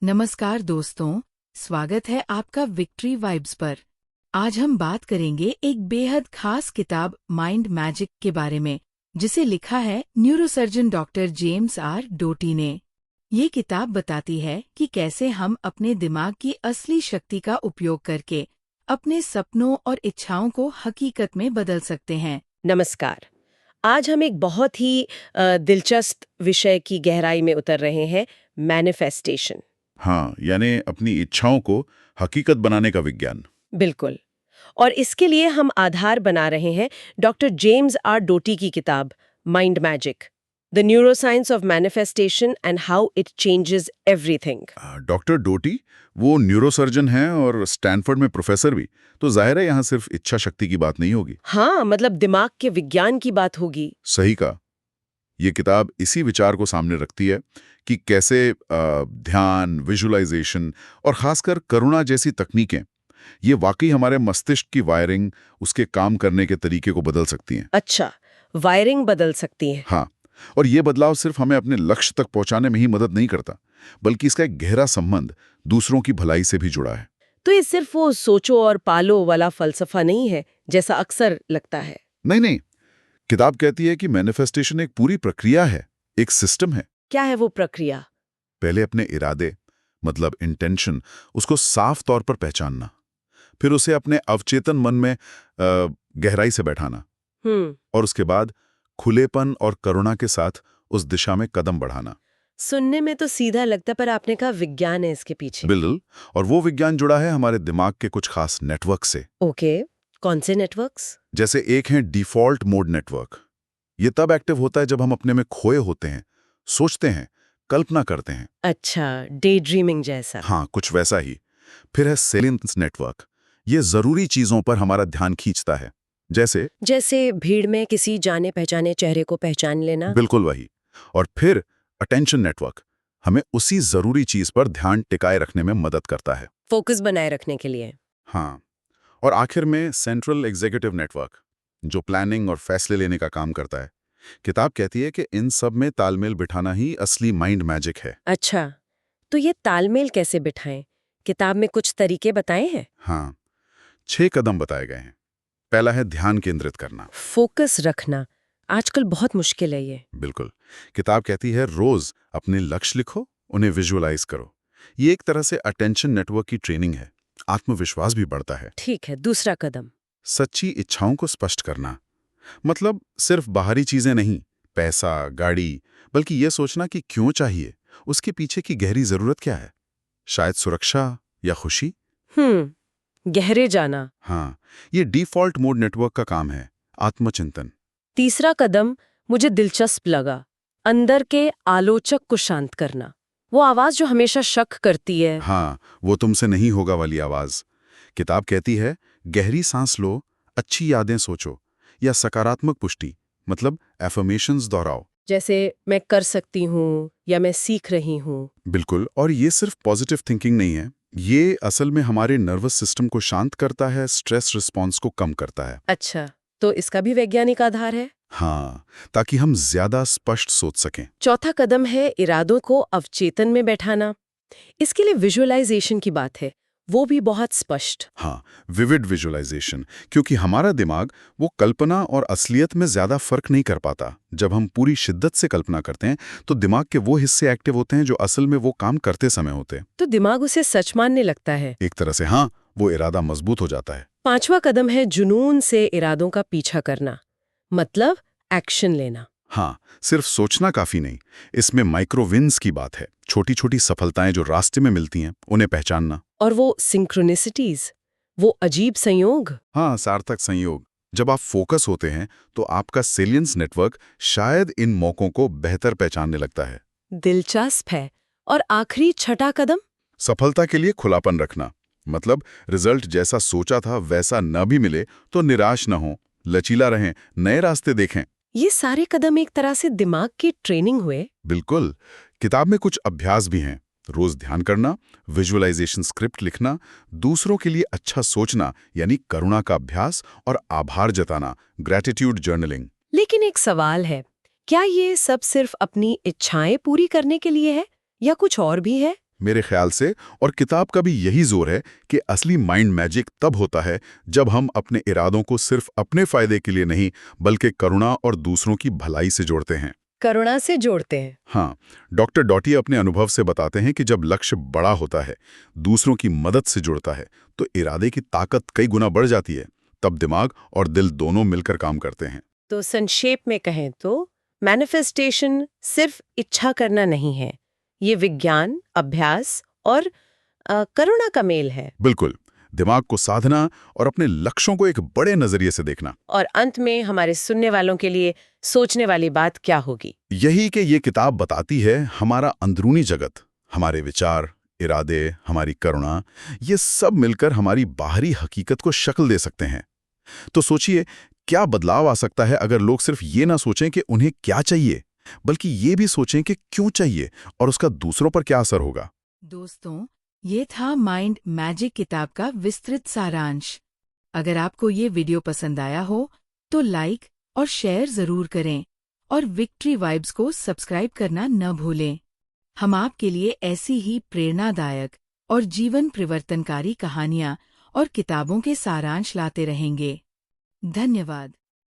नमस्कार दोस्तों, स्वागत है आपका विक्ट्री वाइब्स पर। आज हम बात करेंगे एक बेहद खास किताब माइंड मैजिक के बारे में, जिसे लिखा है neurosurgeon doctor James are Doti ने। ये किताब बताती है कि कैसे हम अपने दिमाग की असली शक्ति का उपयोग करके अपने सपनों और इच्छाओं को हकीकत में बदल सकते हैं। नमस्कार। आज हम एक बहुत ही दिलचस्प विषय की गहराई में उतर रहे हैं, मैनिफेस्टेशन। हाँ, यानी अपनी इच्छाओं को हकीकत बनाने का विज्ञान। बिल्कुल। और इसके लिए हम आधार बना रहे हैं डॉक्टर जेम्स आर डोटी की किताब mind magic, the neuroscience of manifestation and how it changes everything. Doctor Doti वो न्यूरोसर्जन हैं और स्टैनफोर्ड में प्रोफेसर भी, तो जाहिर है यहाँ सिर्फ इच्छा शक्ति की बात नहीं होगी। हाँ, मतलब दिमाग के विज्ञान की बात होगी। सही कहा। ये किताब इसी विचार को सामने रखती है कि कैसे ध्यान, विजुअलाइजेशन और खासकर करुणा जैसी तकनीकें ये वाकई हमारे मस्तिष्क की वायरिंग, उसके काम करने के तरीके को बदल सकती हैं। अच्छा, वायरिंग बदल सकती है। हाँ, और ये बदलाव सिर्फ हमें अपने लक्ष्य तक पहुंचाने में ही मदद नहीं करता, बल्कि इसका एक गहरा संबंध दूसरों की भलाई से भी जुड़ा है। तो ये सिर्फ वो सोचो और पालो वाला फलसफा नहीं है जैसा अक्सर लगता है। नहीं नहीं, किताब कहती है कि मैनिफेस्टेशन एक पूरी प्रक्रिया है, एक सिस्टम है। क्या है वो प्रक्रिया? पहले अपने इरादे, मतलब इंटेंशन, उसको साफ तौर पर पहचानना, फिर उसे अपने अवचेतन मन में गहराई से बैठाना, और उसके बाद खुलेपन और करुणा के साथ उस दिशा में कदम बढ़ाना। सुनने में तो सीधा लगता, पर आपने कहा विज्ञान है इसके पीछे। बिल्कुल, और वो विज्ञान जुड़ा है हमारे दिमाग के कुछ खास नेटवर्क से। ओके, कौन से नेटवर्क्स? जैसे एक है डिफॉल्ट मोड नेटवर्क। ये तब एक्टिव होता है जब हम अपने में खोए होते हैं, सोचते हैं, कल्पना करते हैं। अच्छा, डे ड्रीमिंग जैसा। हाँ, कुछ वैसा ही। फिर है सेलियंस नेटवर्क। ये जरूरी चीजों पर हमारा ध्यान खींचता है, जैसे भीड़ में किसी जाने पहचाने चेहरे को पहचान लेना। बिल्कुल वही। और फिर अटेंशन नेटवर्क हमें उसी जरूरी चीज पर ध्यान टिकाए रखने में मदद करता है, फोकस बनाए रखने के लिए। हाँ। और आखिर में सेंट्रल एग्जीक्यूटिव नेटवर्क, जो प्लानिंग और फैसले लेने का काम करता है। किताब कहती है कि इन सब में तालमेल बिठाना ही असली माइंड मैजिक है। अच्छा, तो ये तालमेल कैसे बिठाएं? किताब में कुछ तरीके बताए हैं? हाँ, 6 कदम बताए गए हैं। पहला है ध्यान केंद्रित करना। फोकस रखना आजकल बहुत मुश्किल है ये। बिल्कुल। किताब कहती है रोज अपने लक्ष्य लिखो, उन्हें विजुअलाइज करो। ये एक तरह से अटेंशन नेटवर्क की ट्रेनिंग है। आत्मविश्वास भी बढ़ता है। ठीक है, दूसरा कदम? सच्ची इच्छाओं को स्पष्ट करना, मतलब सिर्फ बाहरी चीजें नहीं, पैसा, गाड़ी, बल्कि ये सोचना कि क्यों चाहिए, उसके पीछे की गहरी जरूरत क्या है। शायद सुरक्षा या खुशी। गहरे जाना। हाँ, ये डिफॉल्ट मोड नेटवर्क का काम है, आत्मचिंतन। तीसरा कदम मुझे दिलचस्प लगा, अंदर के आलोचक को शांत करना। वो आवाज जो हमेशा शक करती है। हाँ, वो तुमसे नहीं होगा वाली आवाज। किताब कहती है गहरी सांस लो, अच्छी यादें सोचो, या सकारात्मक पुष्टि, मतलब एफर्मेशंस दोहराओ। जैसे मैं कर सकती हूँ या मैं सीख रही हूँ। बिल्कुल, और ये सिर्फ पॉजिटिव थिंकिंग नहीं है, ये असल में हमारे नर्वस सिस्टम को शांत करता है, स्ट्रेस रिस्पॉन्स को कम करता है। अच्छा, तो इसका भी वैज्ञानिक आधार है? हाँ, ताकि हम ज्यादा स्पष्ट सोच सकें। चौथा कदम है इरादों को अवचेतन में बैठाना। इसके लिए विजुअलाइजेशन की बात है, वो भी बहुत स्पष्ट। हाँ, विविड विजुअलाइजेशन, क्योंकि हमारा दिमाग वो कल्पना और असलियत में ज्यादा फर्क नहीं कर पाता। जब हम पूरी शिद्दत से कल्पना करते हैं तो दिमाग के वो हिस्से एक्टिव होते हैं जो असल में वो काम करते समय होते हैं। तो दिमाग उसे सच मानने लगता है एक तरह से। हाँ, वो इरादा मजबूत हो जाता है। पांचवा कदम है जुनून से इरादों का पीछा करना, मतलब एक्शन लेना। हाँ, सिर्फ सोचना काफी नहीं, इसमें माइक्रो विन्स की बात है। छोटी छोटी सफलताएं जो रास्ते में मिलती हैं, उन्हें पहचानना। और वो सिंक्रोनिसिटीज, वो अजीब संयोग। हाँ, सार्थक संयोग। जब आप फोकस होते हैं तो आपका सेलियंस नेटवर्क शायद इन मौकों को बेहतर पहचानने लगता है। दिलचस्प है। और आखिरी छठा कदम? सफलता के लिए खुलापन रखना, मतलब रिजल्ट जैसा सोचा था वैसा न भी मिले तो निराश न हो, लचीला रहें, नए रास्ते देखें। ये सारे कदम एक तरह से दिमाग की ट्रेनिंग हुए। बिल्कुल। किताब में कुछ अभ्यास भी हैं। रोज ध्यान करना, विजुअलाइजेशन स्क्रिप्ट लिखना, दूसरों के लिए अच्छा सोचना यानी करुणा का अभ्यास, और आभार जताना, ग्रैटिट्यूड जर्नलिंग। लेकिन एक सवाल है, क्या ये सब सिर्फ अपनी इच्छाएं पूरी करने के लिए है या कुछ और भी है? मेरे ख्याल से, और किताब का भी यही जोर है कि असली माइंड मैजिक तब होता है जब हम अपने इरादों को सिर्फ अपने फायदे के लिए नहीं बल्कि करुणा और दूसरों की भलाई से जोड़ते हैं। करुणा से जोड़ते हैं। हाँ, डॉक्टर डॉटी अपने अनुभव से बताते हैं कि जब लक्ष्य बड़ा होता है, दूसरों की मदद से जुड़ता है, तो इरादे की ताकत कई गुना बढ़ जाती है। तब दिमाग और दिल दोनों मिलकर काम करते हैं। तो संक्षेप में कहें तो मैनिफेस्टेशन सिर्फ इच्छा करना नहीं है, ये विज्ञान, अभ्यास और करुणा का मेल है। बिल्कुल, दिमाग को साधना और अपने लक्ष्यों को एक बड़े नजरिए से देखना। और अंत में हमारे सुनने वालों के लिए सोचने वाली बात क्या होगी? यही कि ये किताब बताती है हमारा अंदरूनी जगत, हमारे विचार, इरादे, हमारी करुणा, ये सब मिलकर हमारी बाहरी हकीकत को शक्ल दे सकते हैं। तो सोचिए, क्या बदलाव आ सकता है अगर लोग सिर्फ ये ना सोचें कि उन्हें क्या चाहिए, बल्कि ये भी सोचें कि क्यों चाहिए और उसका दूसरों पर क्या असर होगा। दोस्तों, ये था माइंड मैजिक किताब का विस्तृत सारांश। अगर आपको ये वीडियो पसंद आया हो तो लाइक और शेयर जरूर करें और विक्ट्री वाइब्स को सब्सक्राइब करना न भूलें। हम आपके लिए ऐसी ही प्रेरणादायक और जीवन परिवर्तनकारी कहानियां और किताबों के सारांश लाते रहेंगे। धन्यवाद।